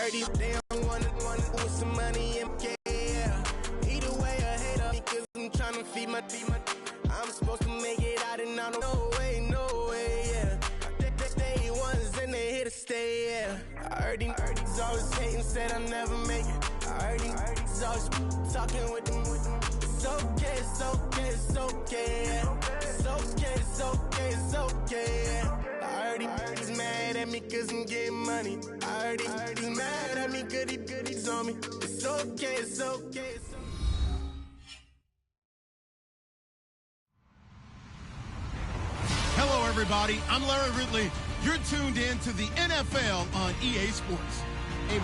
heard these damn one with some money and yeah. Either way, I hate her because I'm trying to feed my I'm supposed to make it out and out. No way, yeah. They ones and they here to stay, yeah. I heard these always hating, said I never make it. I heard these always talking with them. It's okay, it's okay, it's okay, yeah. It's okay, yeah. I heard he's mad at me cause I'm getting money. I heard he's mad at me cause he's on me. It's okay, it's okay, it's okay. Hello, everybody. I'm Larry Ridley. You're tuned in to the NFL on EA Sports. And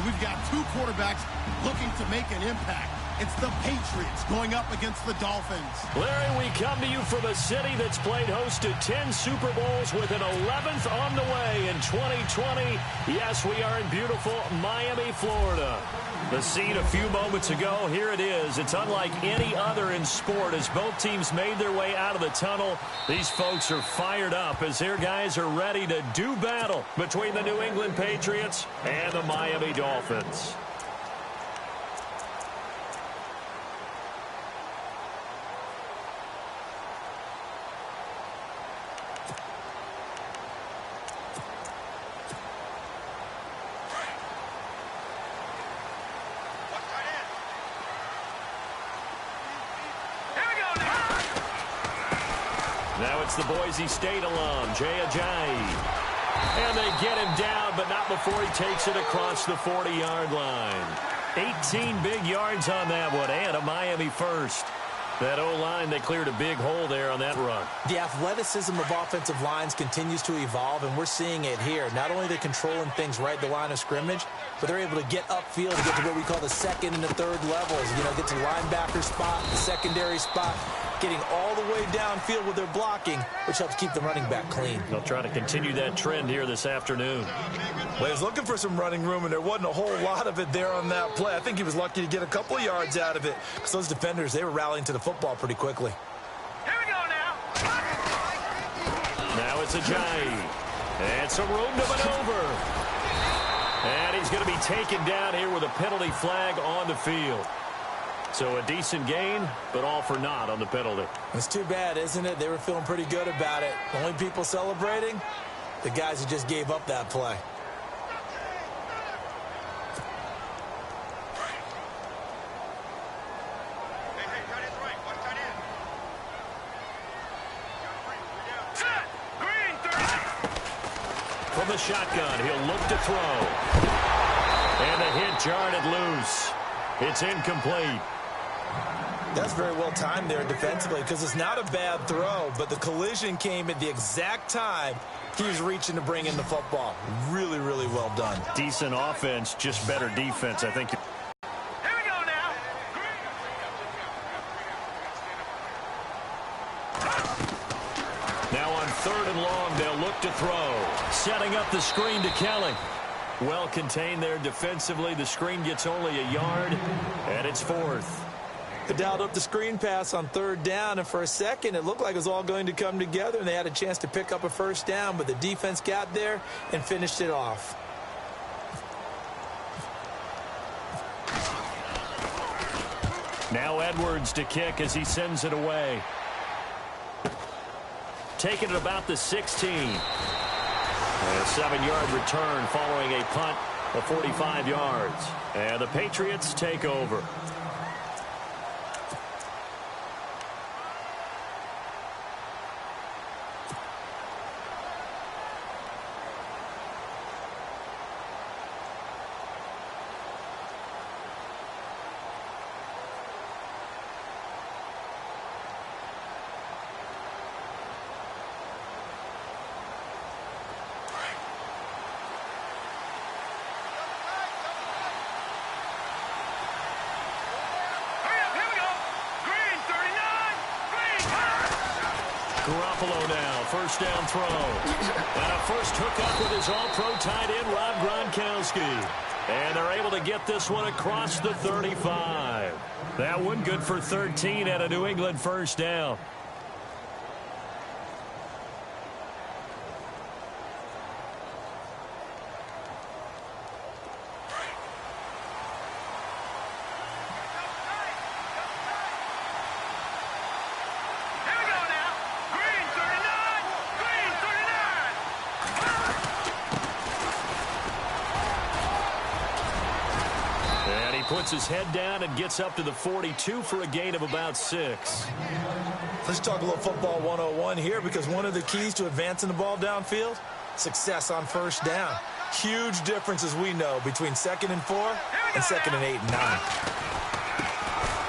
we've got two quarterbacks looking to make an impact. It's the Patriots going up against the Dolphins. Larry, we come to you from a city that's played host to 10 Super Bowls with an 11th on the way in 2020. Yes, we are in beautiful Miami, Florida. The scene a few moments ago, here it is. It's unlike any other in sport as both teams made their way out of the tunnel. These folks are fired up as their guys are ready to do battle between the New England Patriots and the Miami Dolphins. Now it's the Boise State alum, GETyoPOPCORNrdyy. And they get him down, but not before he takes it across the 40-yard line. 18 big yards on that one, and a Miami first. That O-line, they cleared a big hole there on that run. The athleticism of offensive lines continues to evolve, and we're seeing it here. Not only are they controlling things right at the line of scrimmage, but they're able to get upfield to get to what we call the second and the third levels. You know, get to the linebacker spot, the secondary spot, getting all the way downfield with their blocking, which helps keep the running back clean. They'll try to continue that trend here this afternoon. Well, he was looking for some running room, and there wasn't a whole lot of it there on that play. I think he was lucky to get a couple of yards out of it because those defenders, they were rallying to the football pretty quickly. Here we go now. Now it's Ajayi. And some room to maneuver. And he's going to be taken down here with a penalty flag on the field. So a decent gain, but all for naught on the penalty. It's too bad, isn't it? They were feeling pretty good about it. The only people celebrating, the guys who just gave up that play. From the shotgun, he'll look to throw. And the hit jarred it loose. It's incomplete. That's very well timed there defensively because it's not a bad throw, but the collision came at the exact time he was reaching to bring in the football. Really, really well done. Decent offense, just better defense, I think. Here we go now. Now on 3rd and long, they'll look to throw. Setting up the screen to Kelly. Well contained there defensively. The screen gets only a yard, and it's 4th. They dialed up the screen pass on 3rd down, and for a second, it looked like it was all going to come together, and they had a chance to pick up a 1st down, but the defense got there and finished it off. Now Edwards to kick as he sends it away. Taking it about the 16. A 7-yard return following a punt of 45 yards. And the Patriots take over. Garoppolo now, 1st down throw. And a first hookup with his all-pro tight end, Rob Gronkowski. And they're able to get this one across the 35. That one good for 13 and a New England 1st down. puts his head down and gets up to the 42 for a gain of about 6. Let's talk a little football 101 here, because one of the keys to advancing the ball downfield, success on first down. Huge difference, as we know, between 2nd and 4 and 2nd and 8 and 9.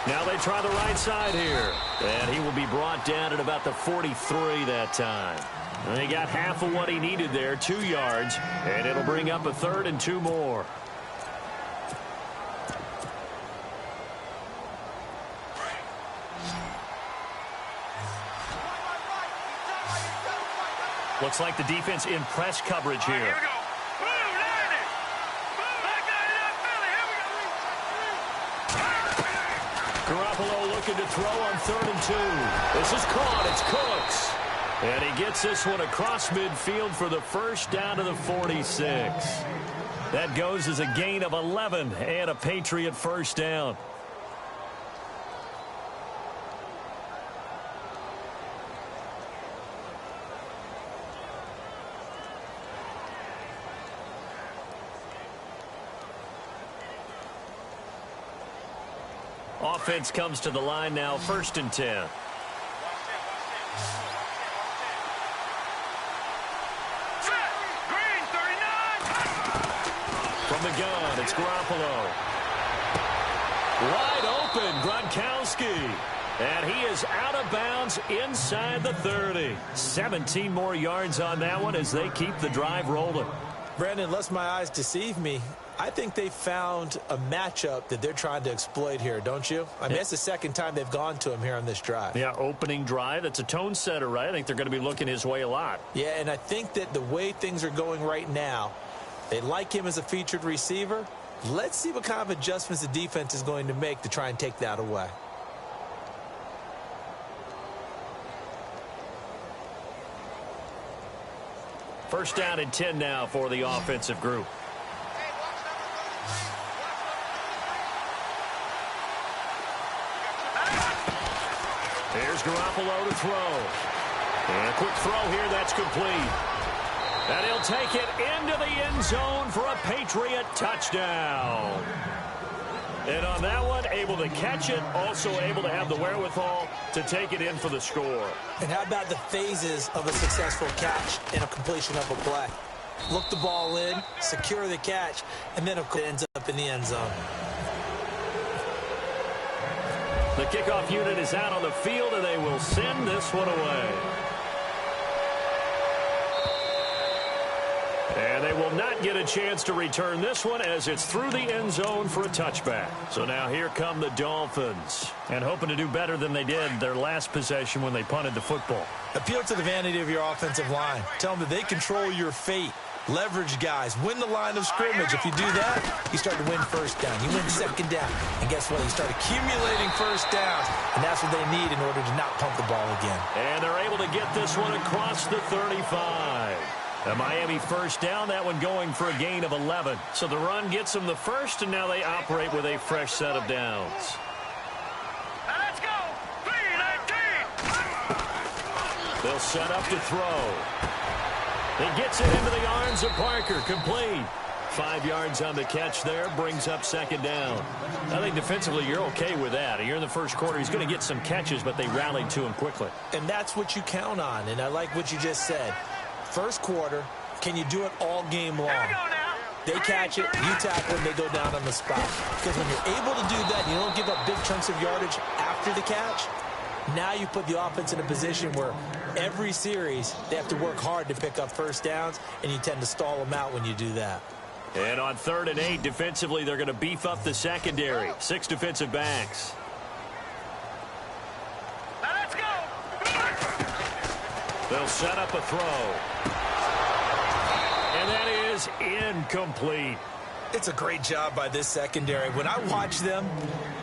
Now they try the right side here. And he will be brought down at about the 43 that time. And he got half of what he needed there, 2 yards. And it'll bring up a 3rd and 2 more. Looks like the defense in press coverage here. Garoppolo looking to throw on 3rd and 2. This is caught. It's Cooks. And he gets this one across midfield for the first down to the 46. That goes as a gain of 11 and a Patriot first down. Offense comes to the line now, 1st and 10. From the gun, it's Garoppolo. Wide open, Gronkowski. And he is out of bounds inside the 30. 17 more yards on that one as they keep the drive rolling. Brandon, unless my eyes deceive me, I think they found a matchup that they're trying to exploit here, don't you? I mean, it's the second time they've gone to him here on this drive. Yeah, opening drive. It's a tone setter, right? I think they're going to be looking his way a lot. Yeah, and I think that the way things are going right now, they like him as a featured receiver. Let's see what kind of adjustments the defense is going to make to try and take that away. First down and 10 now for the offensive group. Here's Garoppolo to throw. And a quick throw here, that's complete. And he'll take it into the end zone for a Patriot touchdown. And on that one, able to catch it, also able to have the wherewithal to take it in for the score. And how about the phases of a successful catch and a completion of a play? Look the ball in, secure the catch, and then it ends up in the end zone. The kickoff unit is out on the field, and they will send this one away. And they will not get a chance to return this one as it's through the end zone for a touchback. So now here come the Dolphins, and hoping to do better than they did their last possession when they punted the football. Appeal to the vanity of your offensive line. Tell them that they control your fate. Leverage guys. Win the line of scrimmage. If you do that, you start to win first down. You win second down. And guess what? You start accumulating first downs. And that's what they need in order to not pump the ball again. And they're able to get this one across the 35. The Miami first down, that one going for a gain of 11. So the run gets them the first, and now they operate with a fresh set of downs. Let's go! 3-19! They'll set up to throw. He gets it into the arms of Parker, complete. 5 yards on the catch there, brings up second down. I think defensively you're okay with that. You're in the first quarter. He's going to get some catches, but they rallied to him quickly. And that's what you count on, and I like what you just said. First quarter, can you do it all game long? They catch it, you tackle it, they go down on the spot. Because when you're able to do that, you don't give up big chunks of yardage after the catch. Now you put the offense in a position where every series they have to work hard to pick up first downs, and you tend to stall them out when you do that. And on 3rd and 8, defensively, they're going to beef up the secondary. 6 defensive backs. Let's go! They'll set up a throw. And that is incomplete. It's a great job by this secondary. When I watch them,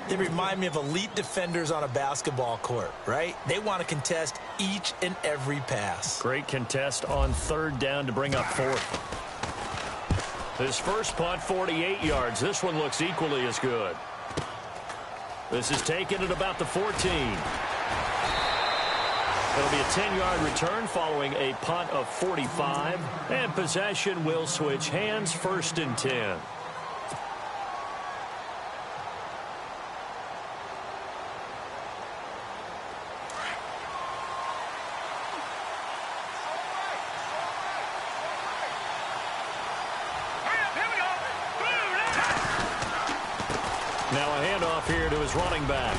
they remind me of elite defenders on a basketball court, right? They want to contest each and every pass. Great contest on 3rd down to bring up 4th. His first punt, 48 yards. This one looks equally as good. This is taken at about the 14. It'll be a 10-yard return following a punt of 45. And possession will switch hands, 1st and 10. Now a handoff here to his running back.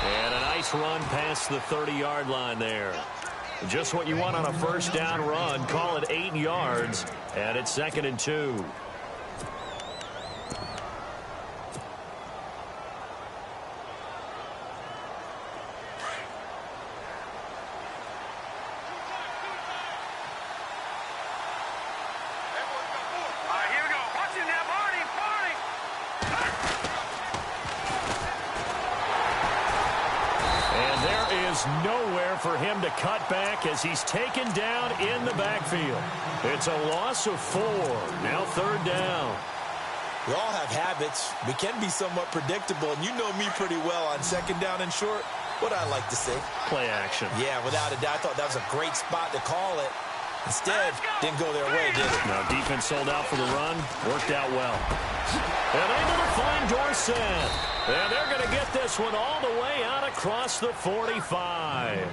And a nice run past the 30-yard line there. Just what you want on a first down run. Call it 8 yards. And it's 2nd and 2. Nowhere for him to cut back as he's taken down in the backfield. It's a loss of 4. Now 3rd down. We all have habits. We can be somewhat predictable, and you know me pretty well on 2nd down and short. What I like to say? Play action. Yeah, without a doubt. I thought that was a great spot to call it. Instead, didn't go their way, did it? Now defense sold out for the run. Worked out well. And able to find Dorsett. And they're going to get this one all the way out across the 45.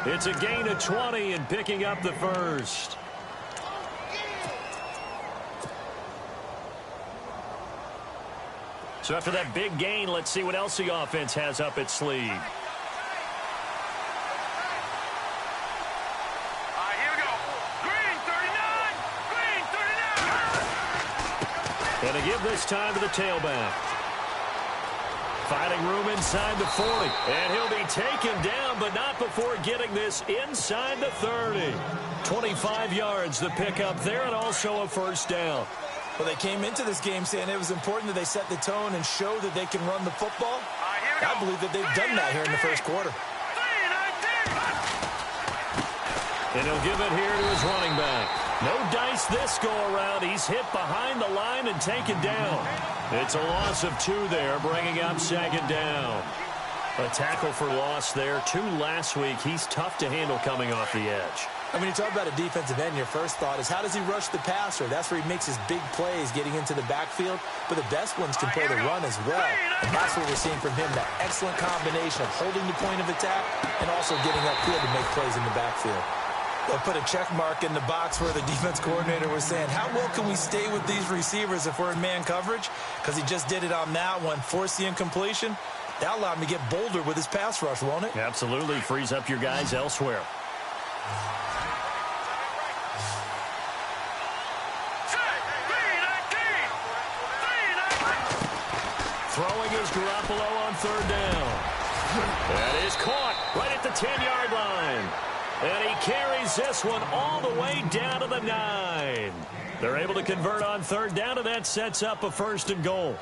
It's a gain of 20 and picking up the first. So after that big gain, let's see what else the offense has up its sleeve. And to give this time to the tailback. Finding room inside the 40. And he'll be taken down, but not before getting this inside the 30. 25 yards the pickup there, and also a first down. Well, they came into this game saying it was important that they set the tone and show that they can run the football. I believe that they've done that here in the first quarter. And he'll give it here to his running back. No dice this go-around. He's hit behind the line and taken down. It's a loss of 2 there, bringing up 2nd down. A tackle for loss there. 2 last week. He's tough to handle coming off the edge. When you talk about a defensive end, your first thought is how does he rush the passer? That's where he makes his big plays getting into the backfield. But the best ones can play the run as well. And that's what we're seeing from him, that excellent combination of holding the point of attack and also getting upfield to make plays in the backfield. They'll put a check mark in the box where the defense coordinator was saying, how well can we stay with these receivers if we're in man coverage? Because he just did it on that one, forced the incompletion. That allowed him to get bolder with his pass rush, won't it? Absolutely. Frees up your guys elsewhere. Throwing is Garoppolo on 3rd down. That is caught right at the 10-yard line. And he carries this one all the way down to the 9. They're able to convert on 3rd down, and that sets up a 1st and goal.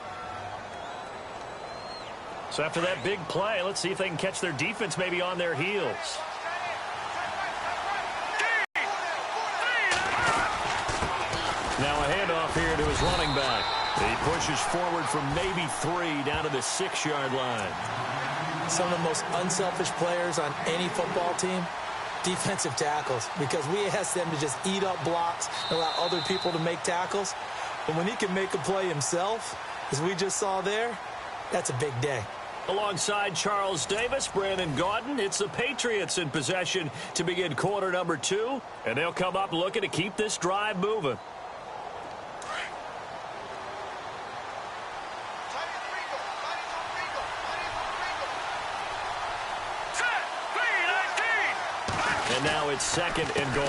So after that big play, let's see if they can catch their defense maybe on their heels. Now a handoff here to his running back. He pushes forward from maybe 3 down to the 6-yard line. Some of the most unselfish players on any football team, defensive tackles, because we ask them to just eat up blocks and allow other people to make tackles. But when he can make a play himself, as we just saw there, that's a big day. Alongside Charles Davis, Brandon Gaudin, it's the Patriots in possession to begin quarter number 2, and they'll come up looking to keep this drive moving. And now it's 2nd and goal.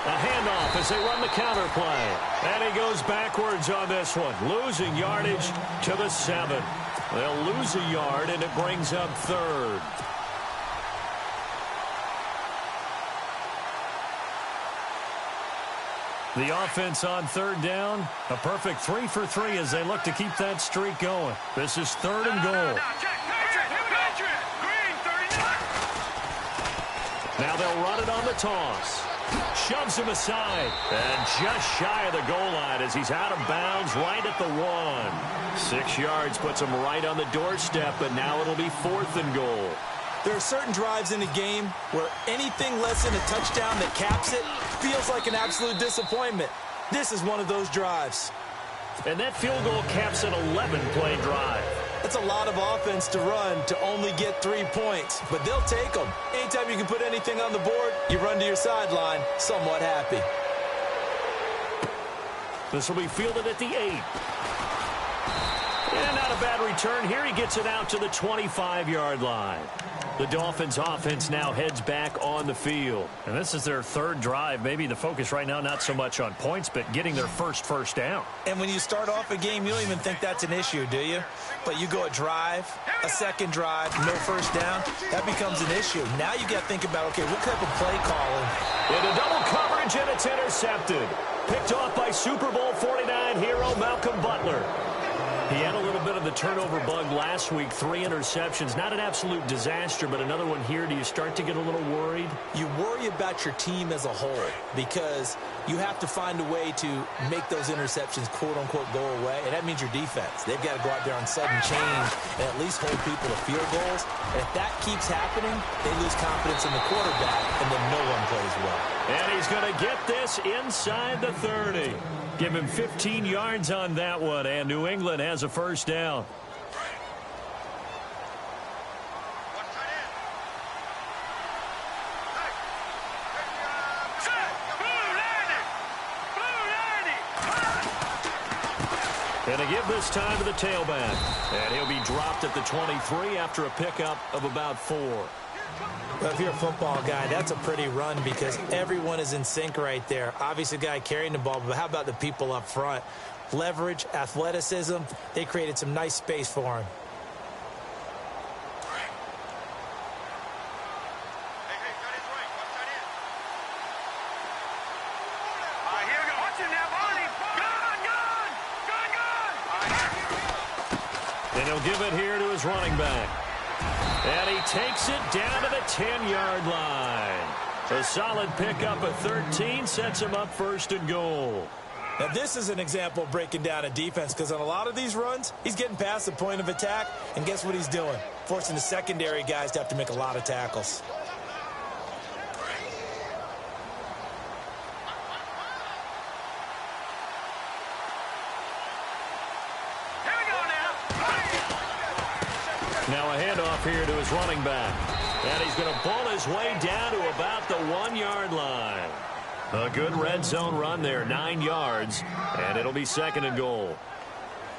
A handoff as they run the counter play. And he goes backwards on this one, losing yardage to the 7. They'll lose a yard, and it brings up 3rd. The offense on 3rd down, a perfect 3 for 3 as they look to keep that streak going. This is 3rd and goal. Now they'll run it on the toss. Shoves him aside. And just shy of the goal line as he's out of bounds right at the 1. 6 yards puts him right on the doorstep, but now it'll be 4th and goal. There are certain drives in a game where anything less than a touchdown that caps it feels like an absolute disappointment. This is one of those drives. And that field goal caps an 11-play drive. That's a lot of offense to run to only get 3 points, but they'll take them. Anytime you can put anything on the board, you run to your sideline somewhat happy. This will be fielded at the 8. And out of bad return here. He gets it out to the 25-yard line. The Dolphins offense now heads back on the field. And this is their third drive. Maybe the focus right now not so much on points, but getting their first down. And when you start off a game, you don't even think that's an issue, do you? But you go a drive, a second drive, no first down, that becomes an issue. Now you got to think about, okay, what type of play calling? Into double coverage, and it's intercepted. Picked off by Super Bowl 49 hero Malcolm Butler. He had a little bit of the turnover bug last week, 3 interceptions. Not an absolute disaster, but another one here. Do you start to get a little worried? You worry about your team as a whole because you have to find a way to make those interceptions, quote-unquote, go away, and that means your defense. They've got to go out there on sudden change and at least hold people to field goals. And if that keeps happening, they lose confidence in the quarterback, and then no one plays well. And he's going to get this inside the 30. Give him 15 yards on that one, and New England has a first down. And to give this time to the tailback. And he'll be dropped at the 23 after a pickup of about 4. Well, if you're a football guy, that's a pretty run because everyone is in sync right there. Obviously, the guy carrying the ball, but how about the people up front? Leverage, athleticism, they created some nice space for him. And he'll give it here to his running back. And he takes it down to the 10-yard line. A solid pickup of 13 sets him up first and goal. Now, this is an example of breaking down a defense because on a lot of these runs, he's getting past the point of attack, and guess what he's doing? Forcing the secondary guys to have to make a lot of tackles. Now a handoff here to his running back. And he's going to pull his way down to about the 1-yard line. A good red zone run there, 9 yards, and it'll be second and goal.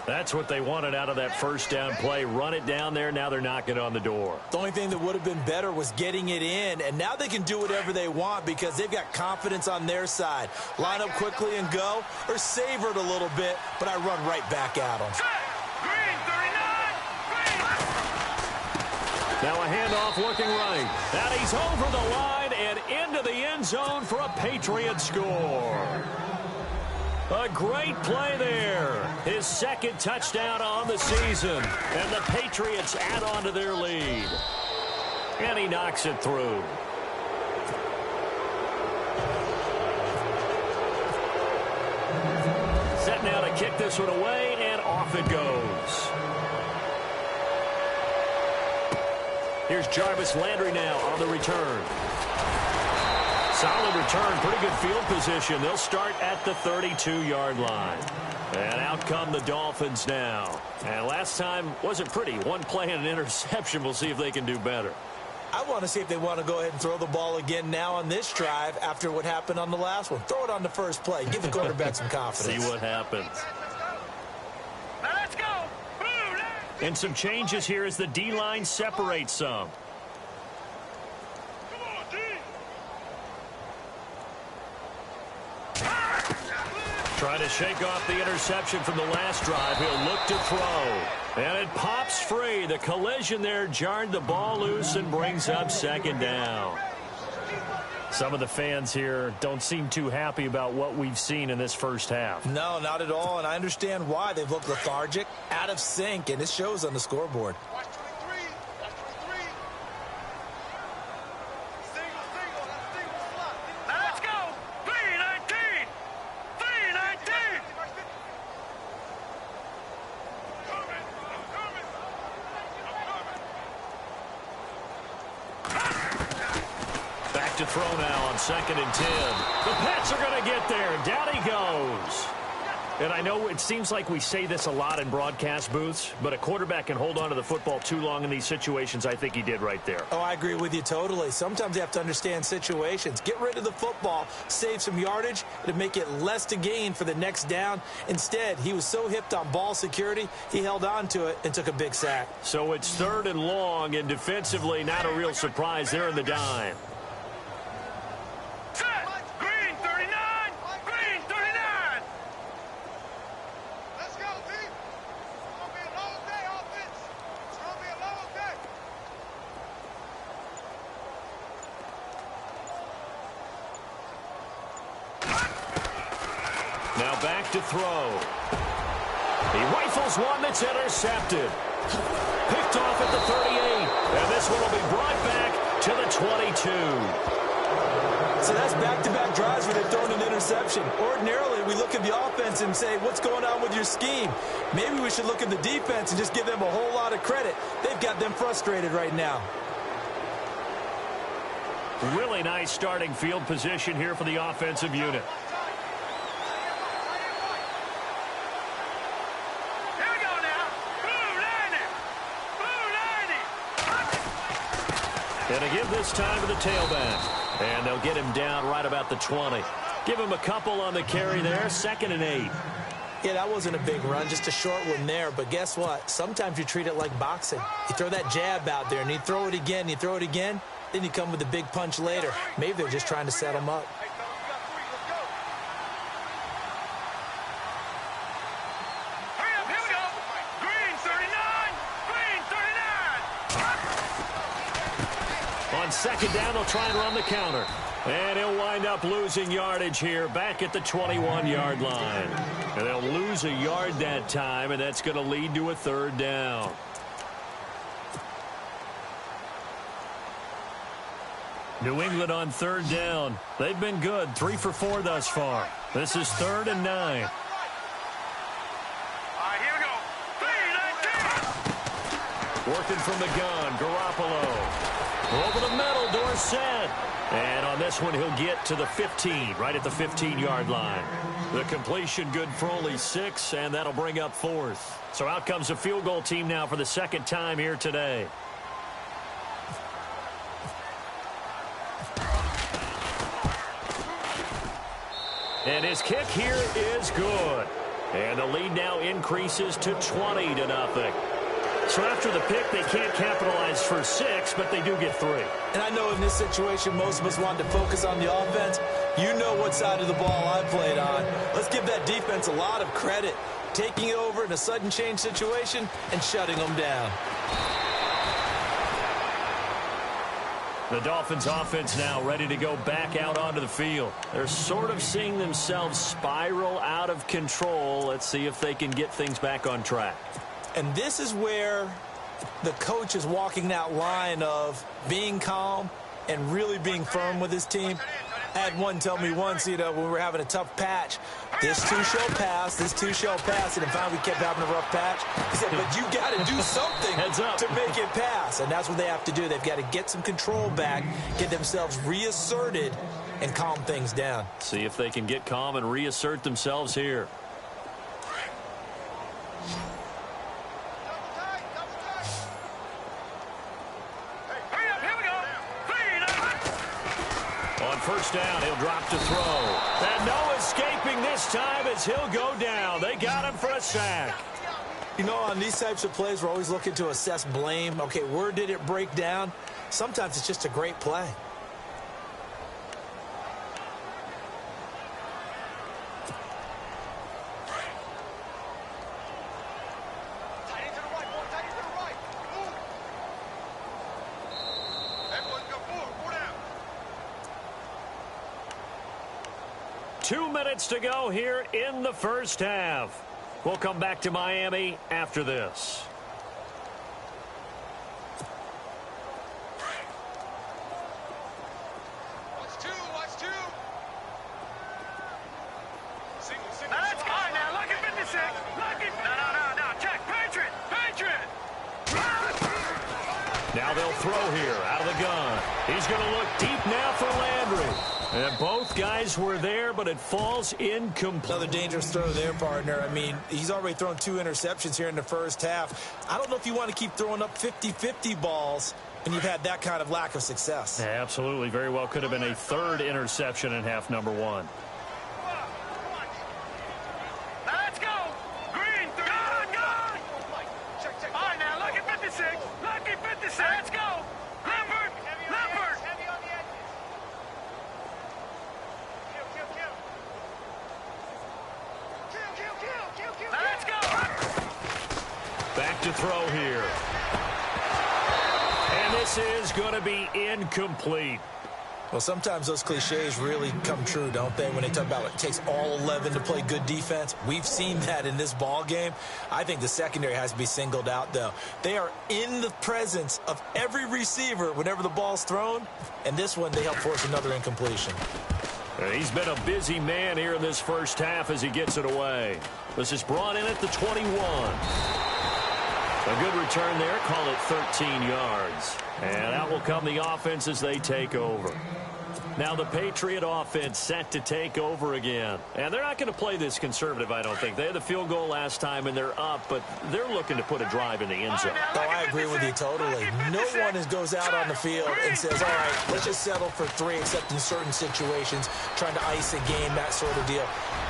That's what they wanted out of that first down play. Run it down there. Now they're knocking on the door. The only thing that would have been better was getting it in, and now they can do whatever they want because they've got confidence on their side. Line up quickly and go, or savor it a little bit, but I run right back at them. Now a handoff looking right. And he's over the line and into the end zone for a Patriot score. A great play there. His second touchdown on the season. And the Patriots add on to their lead. And he knocks it through. Set now to kick this one away, and off it goes. Here's Jarvis Landry now on the return. Solid return, pretty good field position. They'll start at the 32-yard line. And out come the Dolphins now. And last time wasn't pretty. One play and an interception. We'll see if they can do better. I want to see if they want to go ahead and throw the ball again now on this drive after what happened on the last one. Throw it on the first play. Give the quarterback some confidence. See what happens. Now let's go. And some changes here as the D-line separates some. Come on, D. Trying to shake off the interception from the last drive. He'll look to throw. And it pops free. The collision there jarred the ball loose and brings up second down. Some of the fans here don't seem too happy about what we've seen in this first half. No, not at all, and I understand why. They've looked lethargic, out of sync, and it shows on the scoreboard. Watch 23. That's 23. Single slot. Now let's go. 319. 319. Back to throw now on 2nd and 10. The Pats are going to get there. Down he goes. And I know it seems like we say this a lot in broadcast booths, but a quarterback can hold on to the football too long in these situations. I think he did right there. Oh, I agree with you totally. Sometimes you have to understand situations. Get rid of the football, save some yardage, to make it less to gain for the next down. Instead, he was so hipped on ball security, he held on to it and took a big sack. So it's 3rd and long, and defensively, not a real surprise there in the dime. Set. Green 39. Green 39. Let's go, team. It's going to be a long day, offense. It's going to be a long day. Now back to throw. He rifles one that's intercepted. Picked off at the 38. And this one will be brought back to the 22. So that's back-to-back drives where they've thrown an interception. Ordinarily, we look at the offense and say, what's going on with your scheme? Maybe we should look at the defense and just give them a whole lot of credit. They've got them frustrated right now. Really nice starting field position here for the offensive unit. Here we go now. Blue 90. Blue 90. And to give this time to the tailback. And they'll get him down right about the 20. Give him a couple on the carry there. 2nd and 8. Yeah, that wasn't a big run, just a short one there. But guess what? Sometimes you treat it like boxing. You throw that jab out there, and you throw it again, you throw it again. Then you come with a big punch later. Maybe they're just trying to set him up. Hey, fellas, we got 3. Let's go. Hurry up. Here we go. Green 39. Green 39. On 2nd down, they'll try and run the counter. And he'll wind up losing yardage here back at the 21-yard line. And they'll lose a yard that time, and that's going to lead to a 3rd down. New England on 3rd down. They've been good, 3 for 4 thus far. This is 3rd and 9. All right, here we go. 3-19. Working from the gun, Garoppolo. Over the middle, Dorsett. And on this one, he'll get to the 15, right at the 15-yard line. The completion good for only 6, and that'll bring up 4th. So out comes a field goal team now for the 2nd time here today. And his kick here is good. And the lead now increases to 20-0. So after the pick, they can't capitalize for 6, but they do get 3. And I know in this situation, most of us want to focus on the offense. You know what side of the ball I played on. Let's give that defense a lot of credit. Taking it over in a sudden change situation and shutting them down. The Dolphins offense now ready to go back out onto the field. They're sort of seeing themselves spiral out of control. Let's see if they can get things back on track. And this is where the coach is walking that line of being calm and really being firm with his team. I had one tell me once, when we were having a tough patch, this too shall pass, this too shall pass, and finally we kept having a rough patch. He said, but you got to do something to make it pass, and that's what they have to do. They've got to get some control back, get themselves reasserted, and calm things down. See if they can get calm and reassert themselves here. First down, he'll drop to throw. And no escaping this time as he'll go down. They got him for a sack. You know, on these types of plays, we're always looking to assess blame. Okay, where did it break down? Sometimes it's just a great play. Tight end to the right, boy. Tight end to the right. Move. Everyone's got 4 down. 2 minutes to go here in the first half. We'll come back to Miami after this. Watch 2. Single. Now that's high now. Look at 56. Look at. No. Check. Patriot. Now they'll throw here out of the gun. He's going to look deep now for Landry. And both guys were there, but it falls incomplete. Another dangerous throw there, partner. I mean, he's already thrown 2 interceptions here in the first half. I don't know if you want to keep throwing up 50-50 balls when you've had that kind of lack of success. Yeah, absolutely. Very well could have been a 3rd interception in half number 1. Let's go. Green, gone. Check. All right, now, lucky 56. Lucky 56. Let's go. Leopard. Heavy on the edges. Kill. Let's go. Back to throw here. And this is going to be incomplete. Well, sometimes those cliches really come true, don't they, when they talk about it takes all 11 to play good defense. We've seen that in this ball game. I think the secondary has to be singled out, though. They are in the presence of every receiver whenever the ball's thrown, and this one they help force another incompletion. He's been a busy man here in this first half as he gets it away. This is brought in at the 21. A good return there, call it 13 yards. And out will come the offense as they take over. Now the Patriot offense set to take over again. And they're not going to play this conservative, I don't think. They had the field goal last time, and they're up, but they're looking to put a drive in the end zone. Oh, I agree with you totally. No one goes out on the field and says, all right, let's just settle for 3, except in certain situations, trying to ice a game, that sort of deal.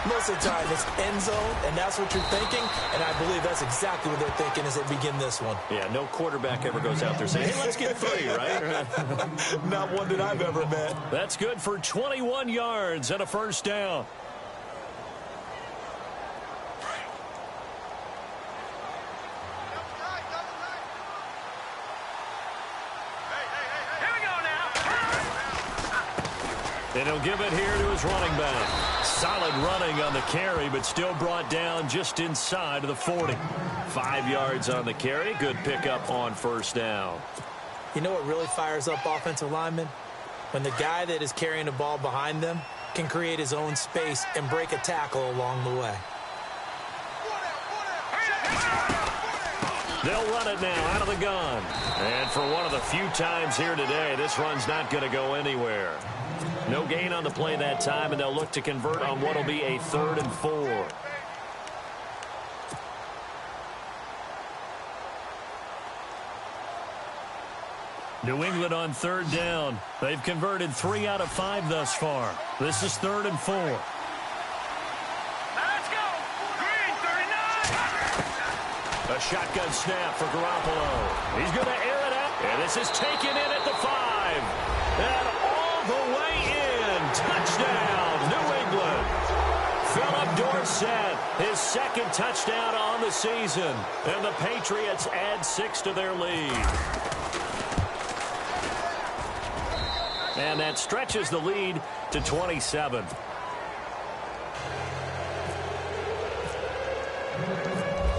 Most of the time, it's end zone, and that's what you're thinking, and I believe that's exactly what they're thinking as they begin this one. Yeah, no quarterback ever goes out there saying, hey, let's get 3, right? Not one that I've ever met. That's good for 21 yards and a first down. Here we go now. And he'll give it here to his running back. Solid running on the carry, but still brought down just inside of the 40. 5 yards on the carry. Good pickup on first down. You know what really fires up offensive linemen? When the guy that is carrying the ball behind them can create his own space and break a tackle along the way. They'll run it now out of the gun. And for one of the few times here today, this run's not going to go anywhere. No gain on the play that time, and they'll look to convert on what will be a 3rd and 4. New England on 3rd down. They've converted 3 out of 5 thus far. This is 3rd and 4. Let's go. Green, 39. A shotgun snap for Garoppolo. He's going to air it out. And this is taken in at the 5. And all the way in. Touchdown, New England. Philip Dorsett, his 2nd touchdown on the season. And the Patriots add 6 to their lead. And that stretches the lead to 27.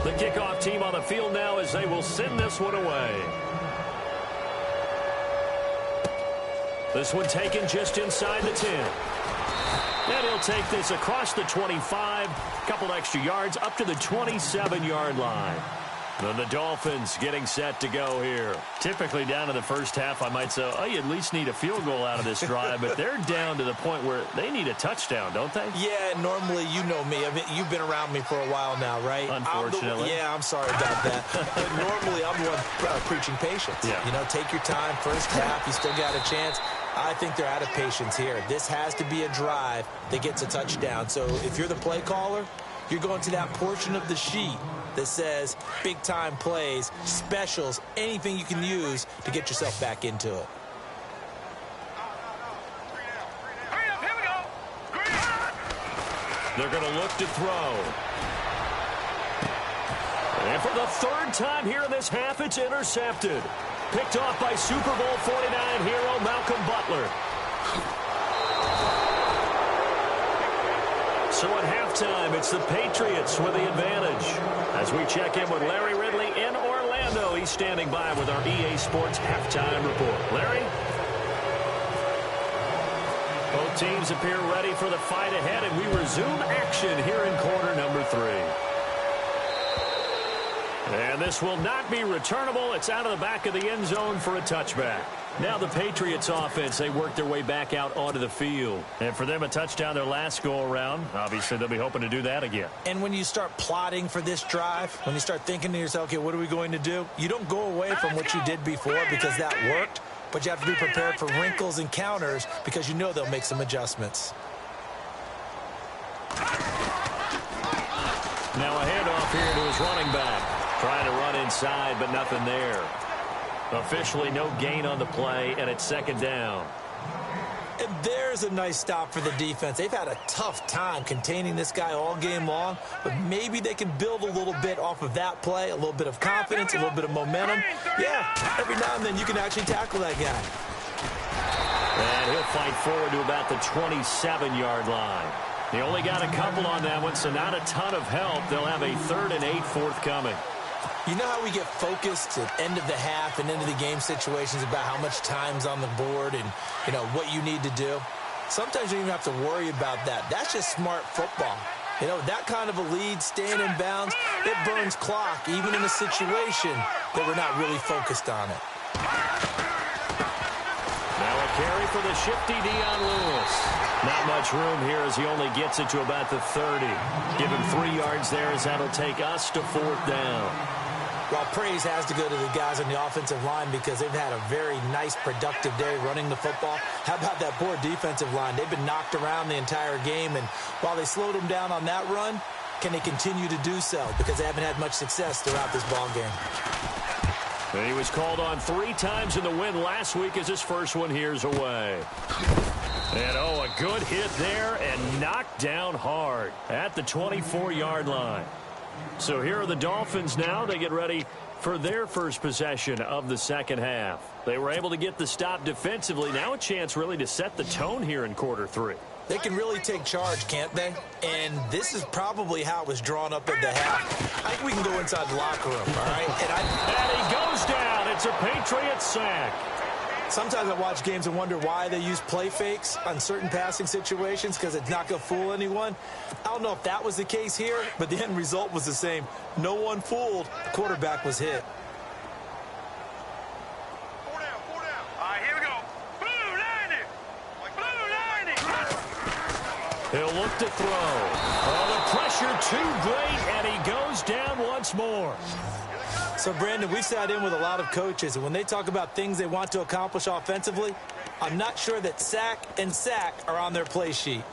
The kickoff team on the field now as they will send this one away. This one taken just inside the 10. And he'll take this across the 25, couple extra yards up to the 27-yard line. And the Dolphins getting set to go here. Typically down in the first half, I might say, oh, you at least need a field goal out of this drive, but they're down to the point where they need a touchdown, don't they? Yeah, normally, you know me. I mean, you've been around me for a while now, right? Unfortunately. I'm sorry about that. But normally, I'm the one preaching patience. Yeah. You know, take your time. First half, you still got a chance. I think they're out of patience here. This has to be a drive that gets a touchdown. So if you're the play caller, you're going to that portion of the sheet that says big-time plays, specials, anything you can use to get yourself back into it. Hurry up, here we go. Green. They're going to look to throw. And for the 3rd time here in this half, it's intercepted. Picked off by Super Bowl 49 hero Malcolm Butler. So at halftime, it's the Patriots with the advantage. As we check in with Larry Ridley in Orlando, he's standing by with our EA Sports halftime report. Larry? Both teams appear ready for the fight ahead, and we resume action here in quarter number 3. And this will not be returnable. It's out of the back of the end zone for a touchback. Now the Patriots offense, they work their way back out onto the field. And for them, a touchdown their last go-around. Obviously, they'll be hoping to do that again. And when you start plotting for this drive, when you start thinking to yourself, okay, what are we going to do? You don't go away from what you did before because that worked, but you have to be prepared for wrinkles and counters because you know they'll make some adjustments. Now a handoff here to his running back. Trying to run inside, but nothing there. Officially no gain on the play, and it's second down. And there's a nice stop for the defense. They've had a tough time containing this guy all game long, but maybe they can build a little bit off of that play, a little bit of confidence, a little bit of momentum. Yeah, every now and then you can actually tackle that guy. And he'll fight forward to about the 27-yard line. He only got a couple on that one, so not a ton of help. They'll have a 3rd and 8 forthcoming. You know how we get focused at end of the half and into the game situations about how much time's on the board and, you know, what you need to do? Sometimes you don't even have to worry about that. That's just smart football. You know, that kind of a lead, staying in bounds, it burns clock, even in a situation that we're not really focused on it. Now a carry for the shifty Dion Lewis. Not much room here as he only gets it to about the 30. Give him 3 yards there as that'll take us to 4th down. Well, praise has to go to the guys on the offensive line because they've had a very nice, productive day running the football. How about that poor defensive line? They've been knocked around the entire game, and while they slowed them down on that run, can they continue to do so? Because they haven't had much success throughout this ball game. And he was called on 3 times in the win last week as his first one here's away. And, oh, a good hit there and knocked down hard at the 24-yard line. So here are the Dolphins now. They get ready for their first possession of the second half. They were able to get the stop defensively. Now a chance really to set the tone here in quarter 3. They can really take charge, can't they? And this is probably how it was drawn up at the half. I think we can go inside the locker room, all right? And he goes down. It's a Patriots sack. Sometimes I watch games and wonder why they use play fakes on certain passing situations because it's not going to fool anyone. I don't know if that was the case here, but the end result was the same. No one fooled. The quarterback was hit. 4 down, 4 down. All right, here we go. Blue 90. Blue 90. He'll look to throw. Oh, the pressure too great, and he goes down once more. So, Brandon, we've sat in with a lot of coaches, and when they talk about things they want to accomplish offensively, I'm not sure that sack and sack are on their play sheet.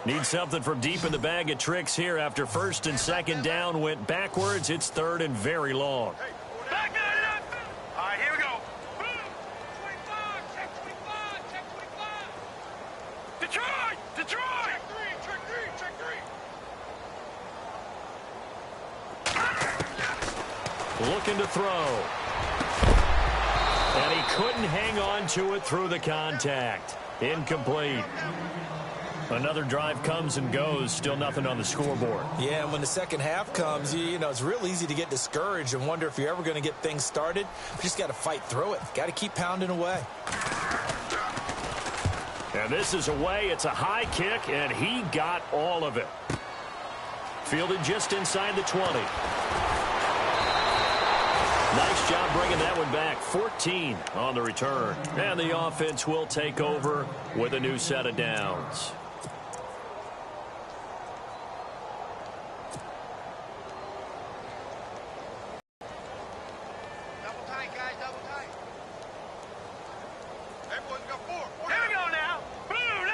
Need something from deep in the bag of tricks here after 1st and 2nd down went backwards. It's 3rd and very long. Back it up. All right, here we go. 25, check 25, check 25. Detroit, Detroit. Check 3. Looking to throw. And he couldn't hang on to it through the contact. Incomplete. Another drive comes and goes. Still nothing on the scoreboard. Yeah, and when the second half comes, you know, it's real easy to get discouraged and wonder if you're ever going to get things started. You just got to fight through it. Got to keep pounding away. And this is away. It's a high kick, and he got all of it. Fielded just inside the 20. Nice job bringing that one back. 14 on the return. And the offense will take over with a new set of downs. Double tight, guys, double tight. Everyone's got 4. Here we go now. Blue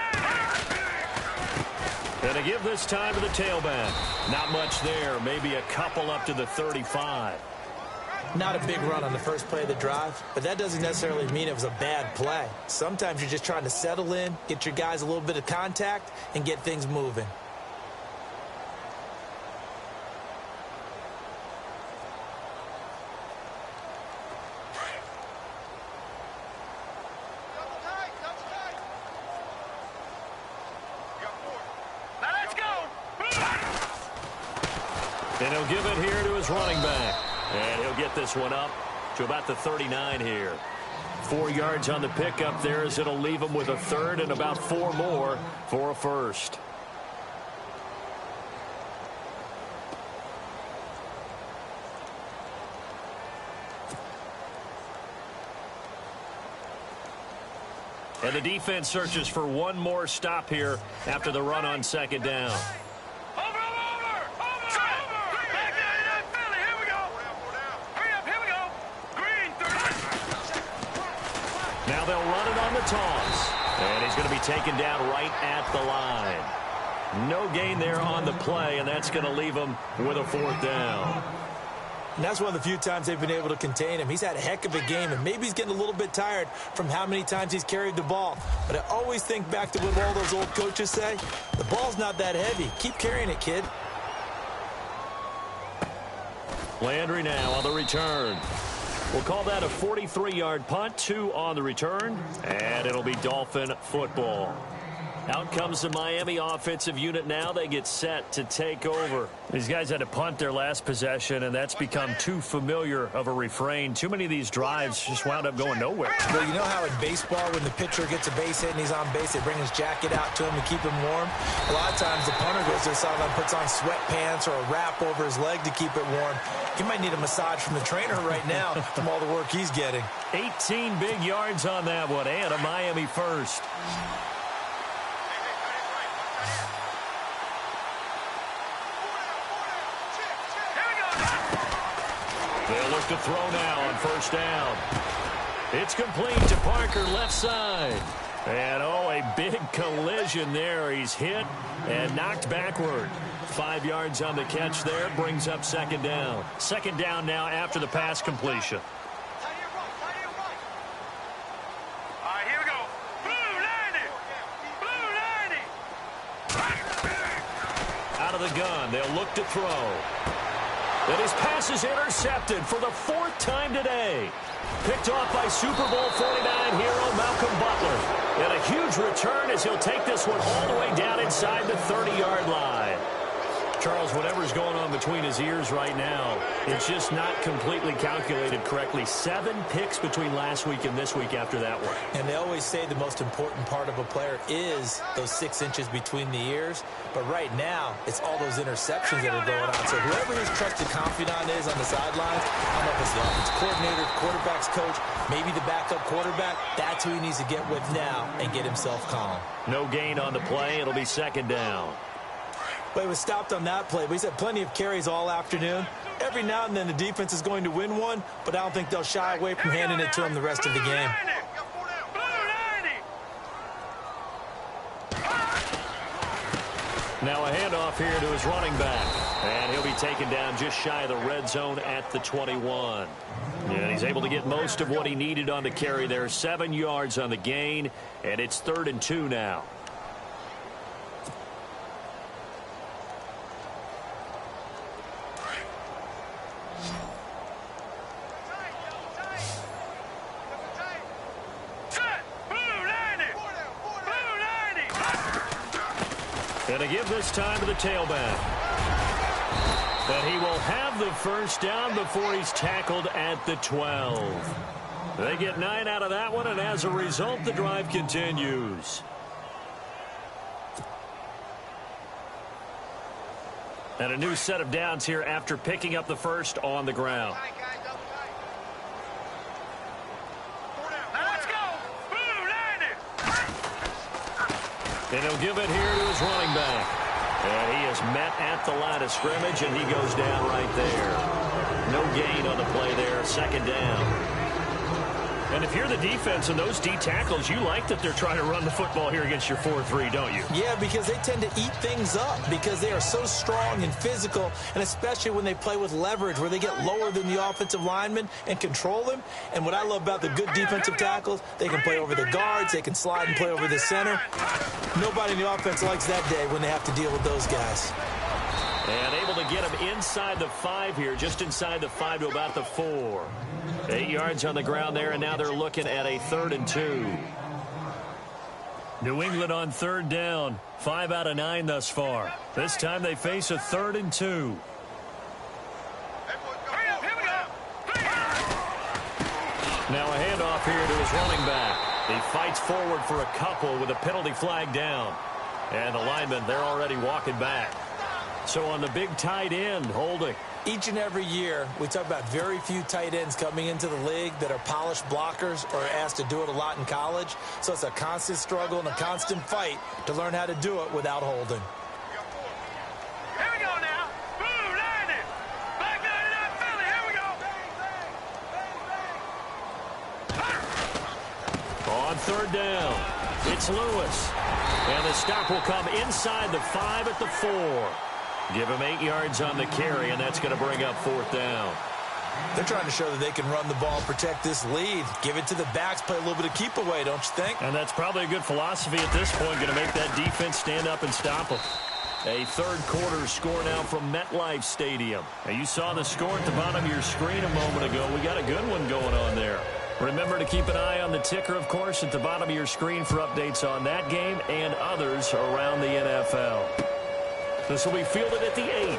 90. And to give this time to the tailback. Not much there. Maybe a couple up to the 35. Not a big run on the first play of the drive, but that doesn't necessarily mean it was a bad play. Sometimes you're just trying to settle in, get your guys a little bit of contact, and get things moving. Double tight, double tight. You got 4. Now let's go. And he'll give it here to his running back. And he'll get this one up to about the 39 here. 4 yards on the pickup there as it'll leave him with a 3rd and about 4 more for a first. And the defense searches for one more stop here after the run on second down. Now they'll run it on the toss. And he's going to be taken down right at the line. No gain there on the play, and that's going to leave him with a fourth down. And that's one of the few times they've been able to contain him. He's had a heck of a game, and maybe he's getting a little bit tired from how many times he's carried the ball. But I always think back to what all those old coaches say. The ball's not that heavy. Keep carrying it, kid. Landry now on the return. We'll call that a 43-yard punt, 2 on the return, and it'll be Dolphin football. Out comes the Miami offensive unit now. They get set to take over. These guys had to punt their last possession, and that's become too familiar of a refrain. Too many of these drives just wound up going nowhere. Well, you know how in baseball, when the pitcher gets a base hit and he's on base, they bring his jacket out to him to keep him warm? A lot of times the punter goes to the sideline, puts on sweatpants or a wrap over his leg to keep it warm. He might need a massage from the trainer right now from all the work he's getting. 18 big yards on that one, and a Miami first. They'll look to throw now on first down. It's complete to Parker, left side. And, oh, a big collision there. He's hit and knocked backward. 5 yards on the catch there, brings up second down. Second down now after the pass completion. All right, here we go. Blue 90. Out of the gun, they'll look to throw. And his pass is intercepted for the 4th time today. Picked off by Super Bowl 49 hero Malcolm Butler. And a huge return as he'll take this one all the way down inside the 30-yard line. Charles, whatever's going on between his ears right now, it's just not completely calculated correctly. 7 picks between last week and this week after that one. And they always say the most important part of a player is those 6 inches between the ears. But right now, it's all those interceptions that are going on. So whoever his trusted confidant is on the sidelines, I don't know if it's the offensive coordinator, quarterback's coach, maybe the backup quarterback, that's who he needs to get with now and get himself calm. No gain on the play. It'll be second down. But he was stopped on that play. But he's had plenty of carries all afternoon. Every now and then the defense is going to win one, but I don't think they'll shy away from handing it to him the rest of the game. Now a handoff here to his running back. And he'll be taken down just shy of the red zone at the 21. And he's able to get most of what he needed on the carry there. 7 yards on the gain, and it's 3rd and 2 now. And a give this time to the tailback. And he will have the first down before he's tackled at the 12. They get 9 out of that one, and as a result, the drive continues. And a new set of downs here after picking up the first on the ground. And he'll give it here to his running back. And he is met at the line of scrimmage, and he goes down right there. No gain on the play there, second down. And if you're the defense and those D tackles, you like that they're trying to run the football here against your 4-3, don't you? Yeah, because they tend to eat things up because they are so strong and physical, and especially when they play with leverage where they get lower than the offensive lineman and control them. And what I love about the good defensive tackles, they can play over the guards, they can slide and play over the center. Nobody in the offense likes that day when they have to deal with those guys. And able to get him inside the 5 here, just inside the 5 to about the 4. 8 yards on the ground there, and now they're looking at a 3rd and 2. New England on 3rd down. 5 out of 9 thus far. This time they face a 3rd and 2. Now a handoff here to his running back. He fights forward for a couple with a penalty flag down. And the linemen, they're already walking back. So on the big tight end, holding. Each and every year, we talk about very few tight ends coming into the league that are polished blockers or asked to do it a lot in college. So it's a constant struggle and a constant fight to learn how to do it without holding. Here we go now. Boom, landed. Back 99 Philly. Here we go. On third down, it's Lewis. And the stop will come inside the 5 at the 4. Give him 8 yards on the carry, and that's going to bring up fourth down. They're trying to show that they can run the ball, protect this lead, give it to the backs, play a little bit of keep away, don't you think? And that's probably a good philosophy at this point, going to make that defense stand up and stop them. A third quarter score now from MetLife Stadium. Now, you saw the score at the bottom of your screen a moment ago. We got a good one going on there. Remember to keep an eye on the ticker, of course, at the bottom of your screen for updates on that game and others around the NFL. This will be fielded at the 8.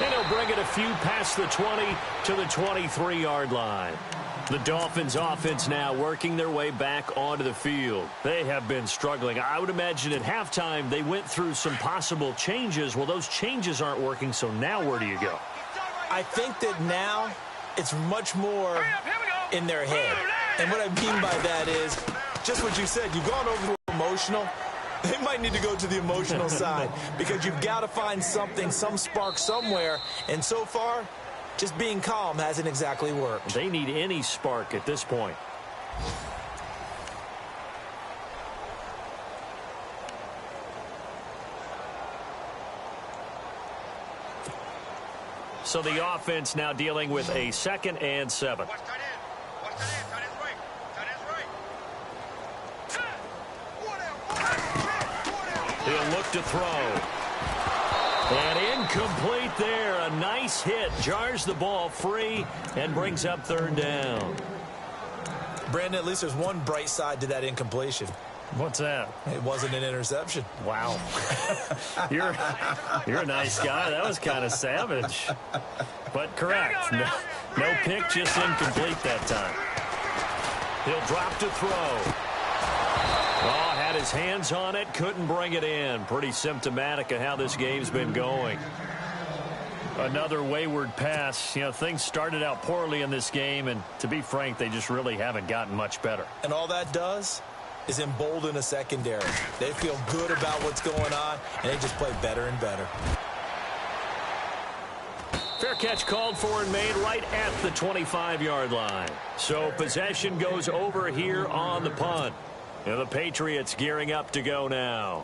And he'll bring it a few past the 20 to the 23-yard line. The Dolphins offense now working their way back onto the field. They have been struggling. I would imagine at halftime they went through some possible changes. Well, those changes aren't working, so now where do you go? I think that now it's much more in their head. And what I mean by that is just what you said. You've gone over to emotional. They might need to go to the emotional side because you've got to find something, some spark somewhere. And so far, just being calm hasn't exactly worked. They need any spark at this point. So the offense now dealing with a 2nd and 7. Watch tight end. Watch tight end. Tight end's right. Tight end's right. He'll look to throw. And incomplete there. A nice hit. Jars the ball free and brings up third down. Brandon, at least there's one bright side to that incompletion. What's that? It wasn't an interception. Wow. You're a nice guy. That was kind of savage. But correct. No pick, just incomplete that time. He'll drop to throw. Oh, had his hands on it, couldn't bring it in. Pretty symptomatic of how this game's been going. Another wayward pass. You know, things started out poorly in this game, and to be frank, they just really haven't gotten much better. And all that does is embolden a secondary. They feel good about what's going on, and they just play better and better. Fair catch called for and made right at the 25-yard line. So possession goes over here on the punt. And the Patriots gearing up to go now.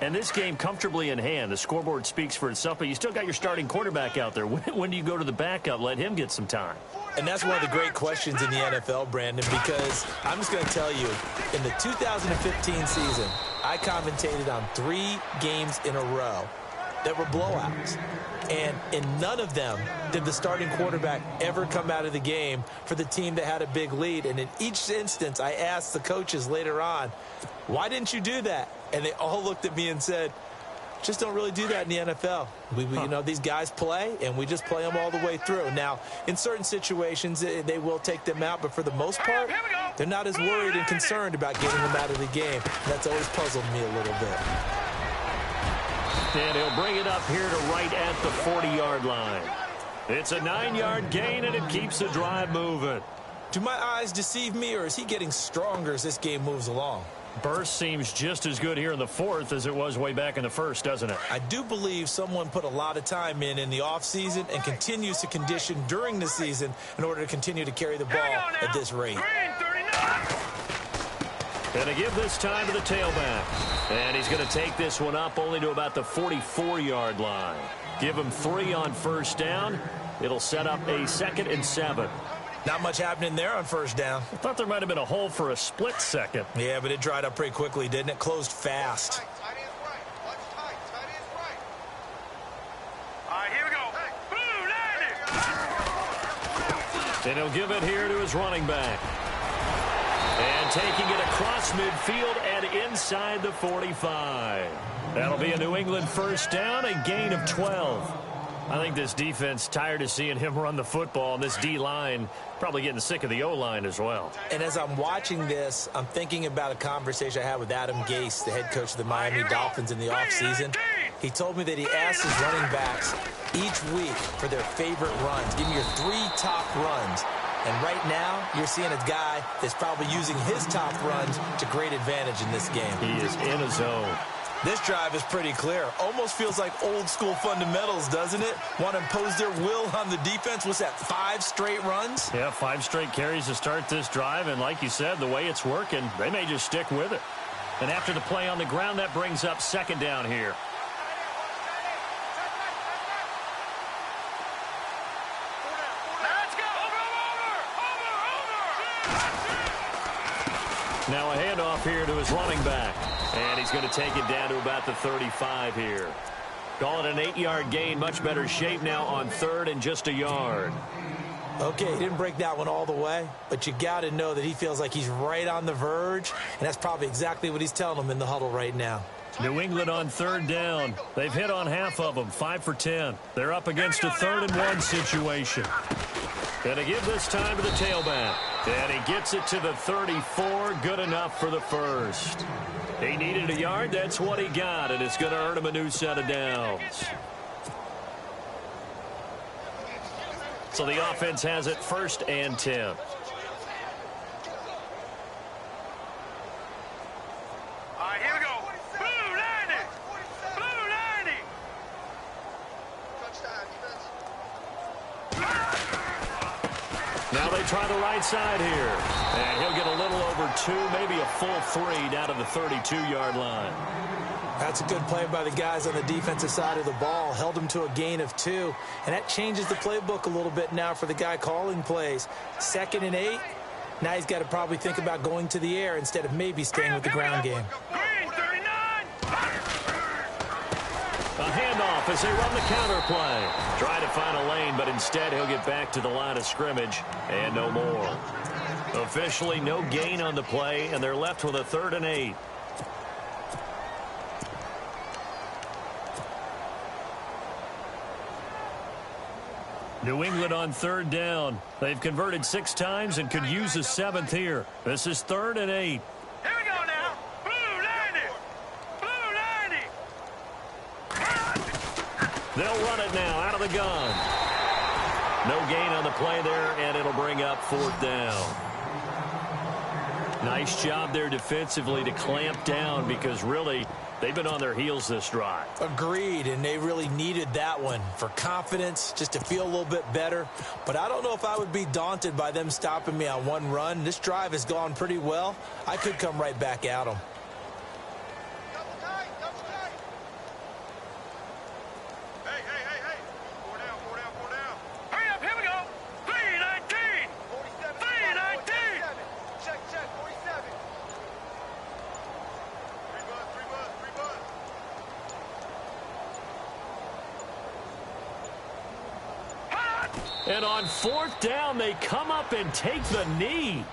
And this game comfortably in hand. The scoreboard speaks for itself, but you still got your starting quarterback out there. When do you go to the backup? Let him get some time. And that's one of the great questions in the NFL, Brandon, because I'm just going to tell you, in the 2015 season, I commentated on 3 games in a row that were blowouts. And in none of them did the starting quarterback ever come out of the game for the team that had a big lead. And in each instance, I asked the coaches later on, why didn't you do that? And they all looked at me and said, just don't really do that in the NFL. You know, these guys play, and we just play them all the way through. Now, in certain situations, they will take them out, but for the most part, they're not as worried and concerned about getting them out of the game. That's always puzzled me a little bit. And he'll bring it up here to right at the 40-yard line. It's a 9-yard gain, and it keeps the drive moving. Do my eyes deceive me, or is he getting stronger as this game moves along? Burst seems just as good here in the 4th as it was way back in the 1st, doesn't it? I do believe someone put a lot of time in the offseason and continues to condition during the season in order to continue to carry the ball at this rate. Going to give this time to the tailback. And he's going to take this one up only to about the 44-yard line. Give him 3 on first down. It'll set up a 2nd and 7. Not much happening there on first down. I thought there might have been a hole for a split second. Yeah, but it dried up pretty quickly, didn't it? Closed fast. Tight end's right. Watch tight. Tight end's right. All right, here we go. Boom, landed. And he'll give it here to his running back. And taking it across midfield and inside the 45. That'll be a New England first down, a gain of 12. I think this defense tired of seeing him run the football, and this D-line probably getting sick of the O-line as well. And as I'm watching this, I'm thinking about a conversation I had with Adam Gase, the head coach of the Miami Dolphins in the offseason. He told me that he asked his running backs each week for their favorite runs. Give me your 3 top runs. And right now, you're seeing a guy that's probably using his top runs to great advantage in this game. He is in a zone. This drive is pretty clear. Almost feels like old school fundamentals, doesn't it? Want to impose their will on the defense. What's that, 5 straight runs? Yeah, 5 straight carries to start this drive. And like you said, the way it's working, they may just stick with it. And after the play on the ground, that brings up 2nd down here. Now a handoff here to his running back. And he's going to take it down to about the 35 here. Call it an 8-yard gain. Much better shape now on 3rd and just a yard. Okay, he didn't break that one all the way, but you got to know that he feels like he's right on the verge, and that's probably exactly what he's telling them in the huddle right now. New England on 3rd down. They've hit on half of them, 5 for 10. They're up against a 3rd and 1 situation. Gonna give this time to the tailback. And he gets it to the 34. Good enough for the first. He needed a yard. That's what he got. And it's going to earn him a new set of downs. So the offense has it 1st and 10. All right, here we go. Blue 90. Blue 90. Now they try the right side here. And he'll get a little over 2, maybe a full 3 down to the 32-yard line. That's a good play by the guys on the defensive side of the ball. Held him to a gain of 2. And that changes the playbook a little bit now for the guy calling plays. 2nd and 8. Now he's got to probably think about going to the air instead of maybe staying with the ground game. Green 39. A handoff as they run the counter play. Try to find a lane, but instead he'll get back to the line of scrimmage and no more. Officially no gain on the play, and they're left with a 3rd and 8. New England on 3rd down. They've converted 6 times and could use a 7th here. This is 3rd and 8. Here we go now. Blue 90. Blue 90. They'll run it now out of the gun. No gain on the play there, and it'll bring up 4th down. Nice job there defensively to clamp down because really they've been on their heels this drive. Agreed, and they really needed that one for confidence, just to feel a little bit better. But I don't know if I would be daunted by them stopping me on one run. This drive has gone pretty well. I could come right back at them. And on 4th down, they come up and take the knee.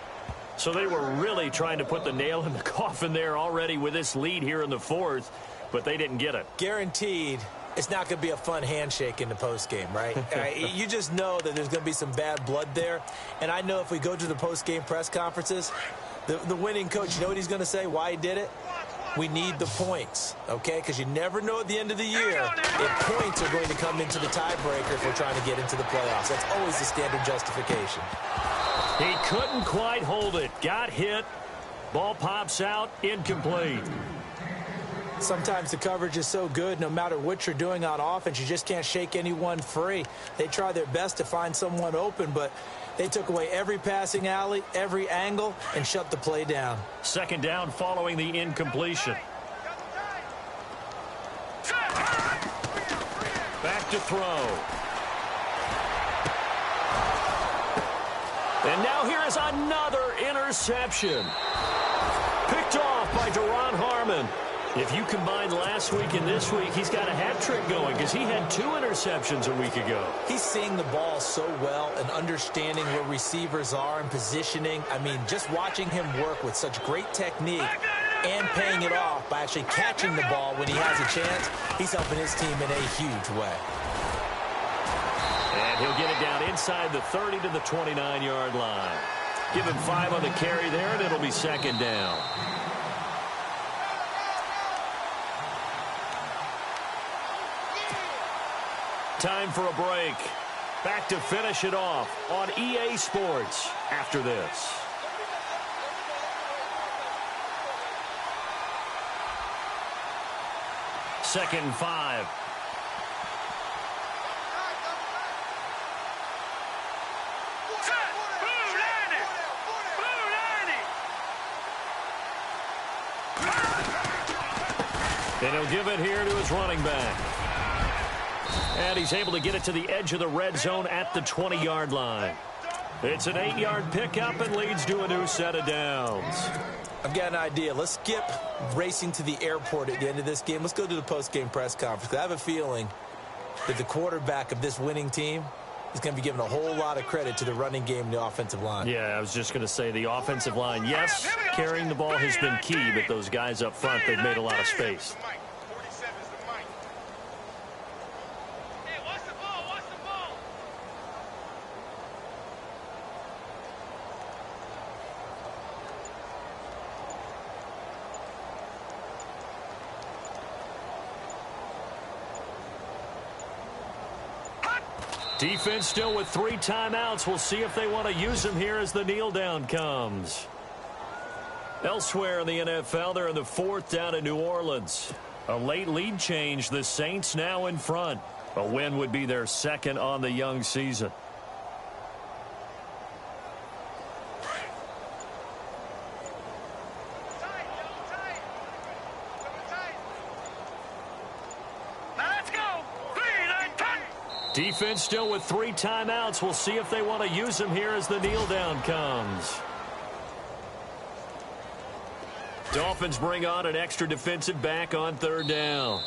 So they were really trying to put the nail in the coffin there already with this lead here in the 4th, but they didn't get it. Guaranteed it's not going to be a fun handshake in the postgame, right? You just know that there's going to be some bad blood there. And I know if we go to the postgame press conferences, the winning coach, you know what he's going to say, why he did it? We need the points, okay? Because you never know at the end of the year if points are going to come into the tiebreaker if we're trying to get into the playoffs. That's always the standard justification. He couldn't quite hold it. Got hit. Ball pops out. Incomplete. Sometimes the coverage is so good, no matter what you're doing on offense, you just can't shake anyone free. They try their best to find someone open, but they took away every passing alley, every angle, and shut the play down. 2nd down following the incompletion. Back to throw. And now here is another interception. Picked off by Deron Harmon. If you combine last week and this week, he's got a hat trick going because he had 2 interceptions a week ago. He's seeing the ball so well and understanding where receivers are and positioning. I mean, just watching him work with such great technique and paying it off by actually catching the ball when he has a chance, he's helping his team in a huge way. And he'll get it down inside the 30 to the 29-yard line. Give him 5 on the carry there, and it'll be 2nd down. Time for a break. Back to finish it off on EA Sports after this. Second and 5. And he'll give it here to his running back. And he's able to get it to the edge of the red zone at the 20-yard line. It's an 8-yard pickup and leads to a new set of downs. I've got an idea. Let's skip racing to the airport at the end of this game. Let's go to the post-game press conference. I have a feeling that the quarterback of this winning team is going to be giving a whole lot of credit to the running game and the offensive line. Yeah, I was just going to say the offensive line, yes, carrying the ball has been key, but those guys up front, they've made a lot of space. Defense still with 3 timeouts. We'll see if they want to use them here as the kneel down comes. Elsewhere in the NFL, they're in the 4th down in New Orleans. A late lead change. The Saints now in front. A win would be their 2nd on the young season. Defense still with 3 timeouts. We'll see if they want to use them here as the kneel down comes. Dolphins bring on an extra defensive back on 3rd down.